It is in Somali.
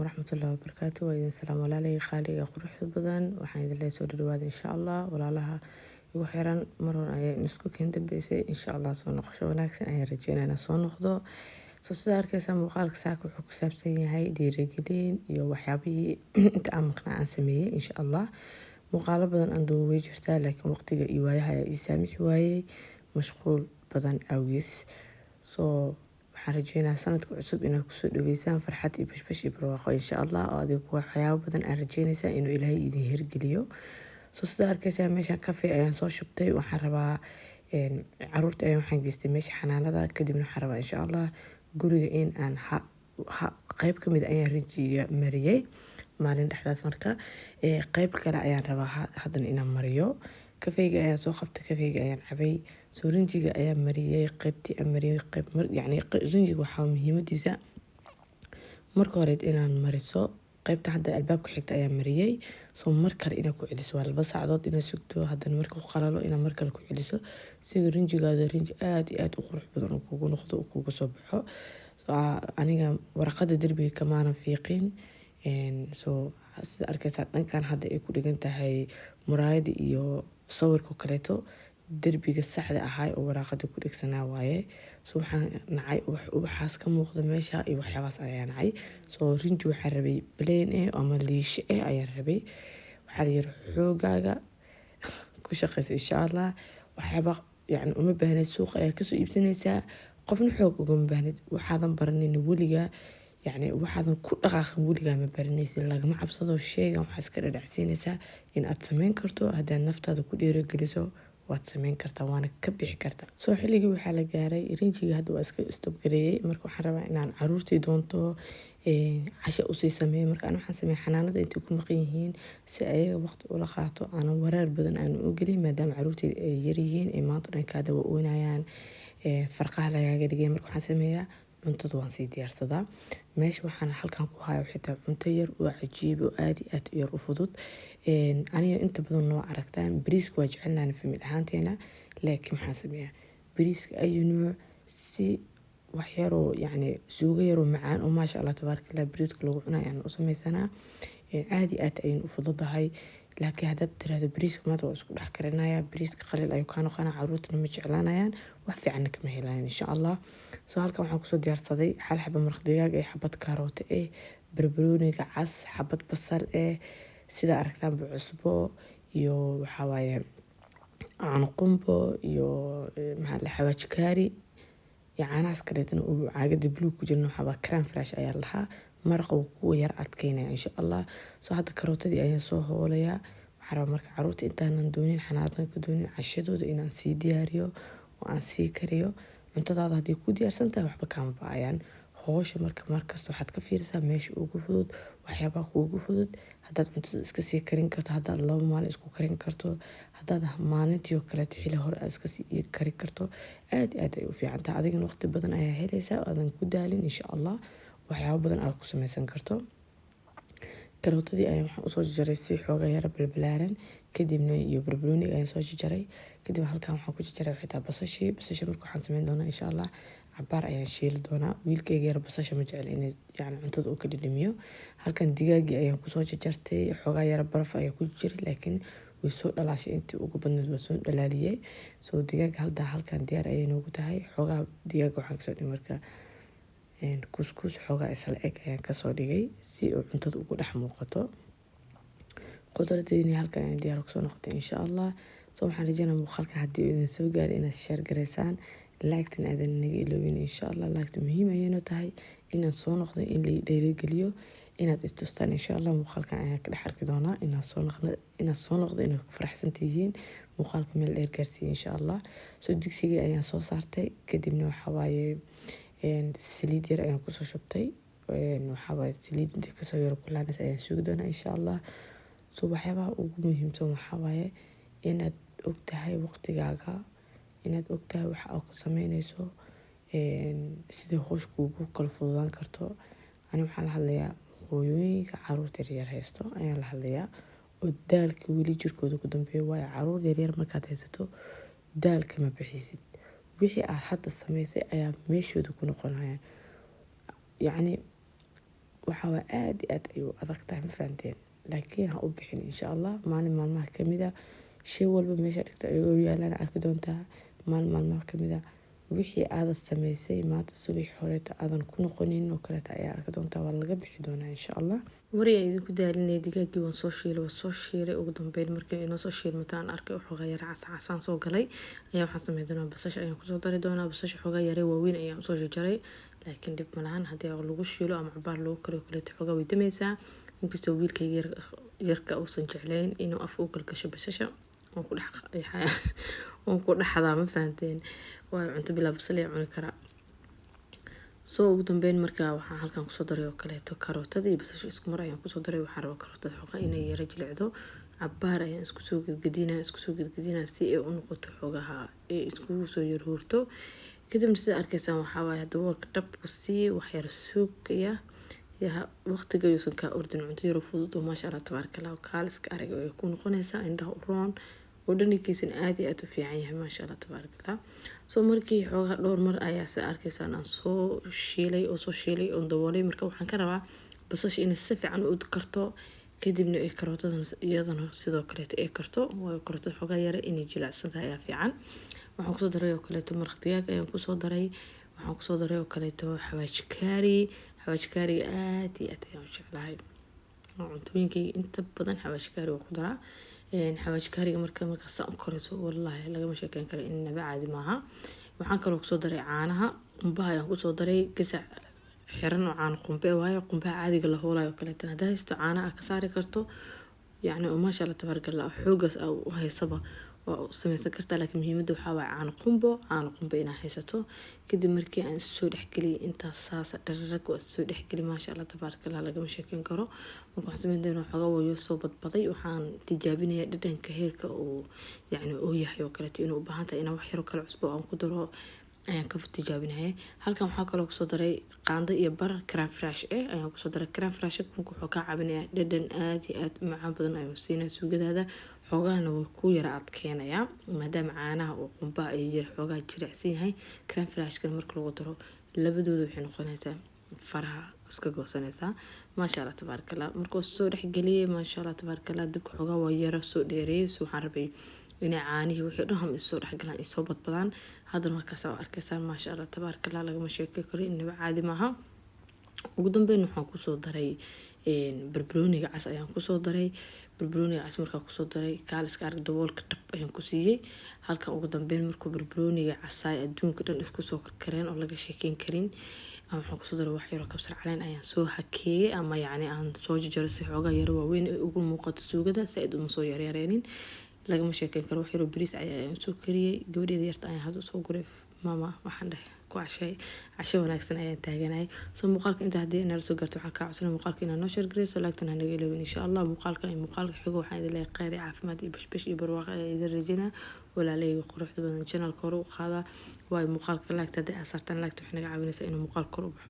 waraxmatullaahi wabarakaatu. Waa idin salaam walaalay qaaliga quruxda badan. Waxaan idin leeyahay soo dhawaada insha Allah. Walaalaha igu xiran mar hore ayaan isku keen dambeysay insha Allah soo noqosho wanaagsan ayaan rajeynaynaa soo noqdo. Soo sida arkaysaa muuqaalka saaka wuxuu ku saabsan yahay dhiirigelin iyo waxyaabihii inta aan maqnaa aan sameeyay insha Allah. Muuqaalo badan aan duubay jirtaa laakiin waqtiga iyo waayaha ayaa ii saamixi waayay mashquul badan awgiis. Waxaan rajeynayaa sanadka cusub inaad kusoo dhaweysaan farxad iyo bashbash iyo barwaaqo insha Allah oo adigu waxyaabo badan aan rajeynaysaa inuu Ilaahay idin hirgeliyo. Sida arkaysaa meeshan cafe ayaan soo shubtay. Waxaan rabaa caruurta ayaan waxaan geystay meesha xanaanada kadibna waxaan rabaa insha Allah guriga in aan qayb ka mid ayaan rinjiga mariyay maalin dhexdaas marka qayb kale ayaan rabaa haddana inaan mariyo. Kafeega ayaan soo qabtay, kafeega ayaan cabay, soo rinjiga ayaan mariyay, qaybtii aan mariyay rinjiga waxaa muhiimadiisa marka hore inaan mariso qaybta hadda albaabka xigta ayaan mariyay. Mar kale inaad ku celiso waa 2 saacadood inaad sugto haddana marka uu qalalo inaad mar kale ku celiso si rinjigaada rinji aad iyo aad u qurux badan uu kugu noqdo uu kugu soo baxo. Aniga warqada derbiga kamaanan fiiqin sida arkaysaa dhankan hadda ay ku dhigan tahay muraayada iyo sawirka kaleeto derbiga saxda ahaa oo warqada ku dhigsanaa waaye. Waxaan nacay ubaxaas ka muuqda meesha iyo waxyaabahaas ayaan nacay. Rinji waxaan rabay plain ama liishe ayaan rabay. Waxaa la yiri xoogaaga ku shaqeysa insha Allah. Waxyaaba uma baahnid suuqa ayaa kasoo iibsanaysaa. Qofna xoog ugama baahnid waxaadan baranin weligaa waxaadan ku dhaqaaqin weligaa ma baranaysid lagama cabsado sheygan waxaa iska dhadhacsiinaysaa in aad samayn karto haddaad naftaada ku dhiirigeliso waad samayn kartaa waana ka bixi kartaa. Xilligii waxaa la gaaray rinjiga hadda waa iska stop gareeyay marka waxaan rabaa inaan caruurtii doonto casho usii sameeyo. Marka aan waxaan sameeyay xanaanada intay ku maqan yihiin si ayaga waqti ula qaato aanan wareer badan aan u gelin maadaama caruurtayda ay yar yihiin ee maanta dhan ka daba oonayaan farqaha lagaaga dhigay. Marka waxaan sameeyaa cuntada waan sii diyaarsadaa. Meesha waxaan halkan ku hayaa xitaa cunto yar oo cajiib oo aad iyo aad u yar u fudud. Aniga inta badan noo aragtaan bariiska waa jecelnahay famil ahaanteena laakiin maxaan sameeyaa bariiska ayu nooc si wax yar oo suugo yar oo macaan oo maasha Allah tabaaraka Allah bariiska lagu cunayo aan u sameysanaa. Aad iyo aad ayay u fududahay laakiin haddaad tiraahdo bariiska maanta waa isku dhex karinayaa bariiska qalil ayuu ka noqonaa caruurtana ma jeclaanayaan wax fiican kama helayaan insha Allah. Halkan waxaan kusoo diyaarsaday hal xabo maraq digaag xabad kaarooto barbarooniga cas xabad basal sida aragtaan cusbo iyo waxa waaye aan qumbo iyo xawaaji kaari caanahaas kaleetana oo caagada buluug ku jirna waxaa crème fraîche ayaa lahaa maraqa uu kuwa yar adkeynaya insha Allah. Hadda karootadii ayaan soo hoolayaa waxaan rabaa marka caruurta intaanan doonin xanaanada ka doonin cashadooda inaan sii diyaariyo oo aan sii kariyo. Cuntadaada haddii ku diyaarsan tahay waxba kaama ba'ayaan. Hawsha markasta waxaad ka fiirisaa meesha ugu fudud waxyaabaha kuugu fudud haddaad cuntada iska sii karin karto haddaad 2 maalin isku karin karto haddaad maalintii oo kaleeto xilli hore aad iska sii karin karto aad iyo aad ay u fiican tahay. Adigana waqti badan ayaa helaysaa aadan ku daalin insha Allah waxyaabo badan aad ku sameysan karto. Karootadii ayaan waxaan usoo jaray si xoogaa yara balbalaaran kadibna iyo barbarooniga ayaan soo jaray kadib halkan waxaan ku jaray xitaa basasha marka waxaan sameyn doonaa insha Allah cabaar ayaan shiili doonaa. Wiilkayga yar basasha ma jecel inay cuntada uu ka dhadhamiyo. Halkan digaagii ayaan kusoo jartay xoogaa yara baraf ayaa ku jiray laakiin way soo dhalaashay intii ugu badneed waa soo dhalaaliyay. Digaag halkan diyaar ayay noogu tahay. Xoogaa digaag waxaan kasoo dhigay marka kuskus xoogaa isla eg ayaan kasoo dhigay si uu cuntada ugu dhex muuqato. Qudradeena halkan ayaan diyaar ku soo noqotay insha Allah. Waxaan rajeynayaa muuqaalka haddii idin soo gaaray inaad share gareysaan like-tan aadan naga iloobin insha Allah. Like-ta muhiim ayay noo tahay inaan soo noqdo in la dhiirigeliyo inaad istustaan insha Allah. Muuqaalkan ayaan ka dhex arki doonaa inaad soo noqdo inaad ku faraxsan tihiin muuqaalka meel dheer gaarsiiyo insha Allah. Digsigii ayaan soo saartay kadibna waxa waaye saliid yar ayaan kusoo shubtay waxa waaye saliid intii kasoo yar kulaanaysa ayaan sugi doonaa insha Allah. Waxyaabaha ugu muhiimsan waxa waaye inaad ogtahay waqtigaaga inaad ogtahay waxa aad ku sameynayso sidii hawsha kuugu kala fududaan karto. Aniga waxaan la hadlayaa hooyooyinka caruurta yar haysto ayaan la hadlayaa oo daalka weli jirkooda ku dambeeyo waayo caruur yar markaad haysato daalka ma bixisid wixii aad hadda samaysay ayaa meeshooda ku noqonayaan. waxaa waa aad iyo aad ayuu adag tahay ma fahanteen, laakiin ha u bixin insha allah. maalin maalmaha kamid a shay walba meesha dhigta ayuu yaalaan arki doontaa. maalin maalmaha kamid a wixii aadad samaysay maanta subax horeeto aadan ku noqonin oo kaleeta ayaa arki doontaa, waa laga bixi doonaa insha allah. wari aan idinku daalinay digaagii waan soo shiilay ugu dambeyn markii inoo soo shiilmato aan arkay waxoogaa yara casaan soo galay ayaa waxaan sameyn doonaa basasha ayaan kusoo dari doonaa. basasha xoogaa yare waaweyn ayaan usoo jarjaray, laakiin dhib malahan haddii lagu shiilo ama cabaar lagu kariyo kaleeto xoogaa way damaysaa. inkastoo wiilkayga yarka uusan jeclayn inuu afka u galgasho basasha waan ku dhaxdaa ma fahanteen, waayo cunto bilaa basal ayaa cuni karaa. soo ugu dambeyn markaa waxaan halkan kusoo daray oo kaleeto karootada iyo basasha isku mar ayaan kusoo daray. waxaan rabaa karootada xoogaa inay yara jilicdo, cabaar ayaan isku soo gadgadinaa si ay u noqoto xoogaha ay iskugu soo yarhuurto. kadibna sida arkaysaan waxaa waaye daboolka dhabku sii waxyar suugaya waqtiga yuusan kaa ordin. cunto yaro fudud oo maasha allah tabaaraka allah kaaliska ariga ay ku noqonaysaa, indhaha u roon oo dhanigiisan aad iyo aad u fiican yahay maasha allah tabaaraka allah. soo markii xoogaa dhowr mar ayaa sida arkaysaan aan soo shiilay oo daboolay. marka waxaan ka rabaa basasha inay si fiican u karto, kadibna ay karootadan iyadana sidoo kaleeto ay karto. waayo karootada xoogaa yare inay jilicsan tahay ayaa fiican. waxaan kusoo daray oo kaleeto maraq digaag ayaan kusoo daray. waxaan kusoo daray oo kaleeto xawaaji kaariga aad iyo aad ayaan u jeclahay. cuntooyinkayga inta badan xawaaji kaari waa ku daraa. xawaaji kaariga markaas u korayso wallaahi lagama sheekeyn karo, inaba caadi maaha. waxaan kaloo kusoo daray caanaha qumbaha ayaan kusoo daray. gasac xiran oo caano qumbe waayo, qumbaha caadiga la hoolayo kaleetan haddaa haysto caanaha ka saari karto yacni oo maasha allah tabaaraka allah xoogaas u haysaba waa u samaysan kartaa. laakiin muhiimadda waxaa waaye caano qumbo inaa haysato. kadib markii aan soo dhexgeliyay intaas saasa dhararag waa soo dhexgeliyay maasha allah tabaaraka allah lagama sheekeyn karo. marka waxaan sameyn doonaa xoogaa wayo soo badbaday. waxaan tijaabinayaa dhadhanka heerka uu yacni uu yahay oo kaleeto inuu u baahan tahay inaan wax yaro kale cusbo aan ku daro ayaan ka tijaabinaya. halkan waxaa kaloo kusoo daray qaando iyo bar crème fraîche ayaan kusoo daray. crème fraîche wuxuu kaa caawinayaa dhadhan aad iyo aad u macaan badan ayuu siinaa suugadaada. xoogahana wuu ku yara adkeenayaa maadaama caanaha oo qumbaha ay xoogaa jilicsan yahay. crème fraîche marka lagu daro labadooda waxay noqonaysaa faraha iska goosanaysaa maasha allah tabaaraka allah. markuu soo dhexgeliyay maasha allah tabaaraka allah dabka xoogaa waa yara soo dheereeyay. waxaan rabay inay caanihii wixii dhan isoo dhexgalaan isoo badbadaan. haddana markaas waa arkaysaan maasha allah tabaaraka allah lagama sheekey karo, inaba caadi maaha. ugu dambeyn waxaan kusoo daray barbarooniga cas ayaan kusoo daray. barbarooniga cas markaa kusoo daray kaaliska arag daboolka dhab ayaan ku siiyey. halkan ugu dambeyn markuu barbarooniga casaay adduunka dhan isku soo karkareen oo laga sheekeyn karin waxaan kusoo daray wax yaroo kabsar caleen ayaan soo hakeeyey ama yacni aan soo jarjaray si xoogaa yaro waaweyn ay ugu muuqato suugada si ayd uma soo yaryareenin. lagama sheekeyn karo. wax yaroo bariis ayaan soo kariyey. gabadheeda yarta ayaan hadda usoo guray mama waxaan dhahay ku cashay wanaagsan ayaan taaganahay. soo muuqaalka inta haddii inala soo garto waxaa kaa codsanay muuqaalka inaa noo sheergareyso laagtan ha naga ilowin insha allah. muuqaalka xigo waxaan idin leeyahay kheyr iyo caafimaad iyo bashbash iyo barwaaqo ayaan idin rajeynaa. walaalahayga quruxda badan channelka hore u qaadaa waayo muuqaalka laagta haddii aad saartaan laagta waxay naga caawinaysaa inuu muuqaalka kor u baxo.